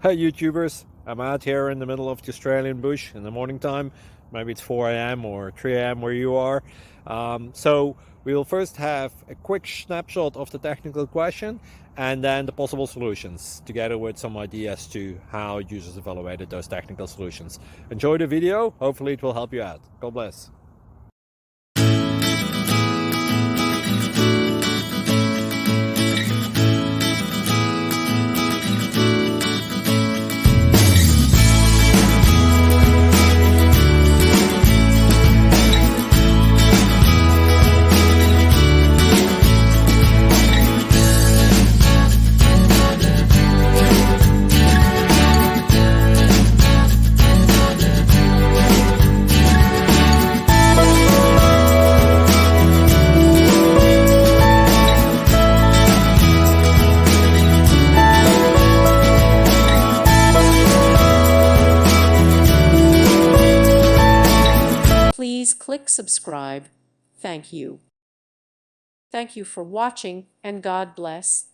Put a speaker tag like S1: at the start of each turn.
S1: Hey YouTubers, I'm out here in the middle of the Australian bush in the morning time. Maybe it's 4 a.m. or 3 a.m. where you are. So we'll first have a quick snapshot of the technical question and then the possible solutions, together with some ideas to how users evaluated those technical solutions. Enjoy the video, hopefully it will help you out. God bless.
S2: Please click subscribe. Thank you. Thank you for watching, and God bless.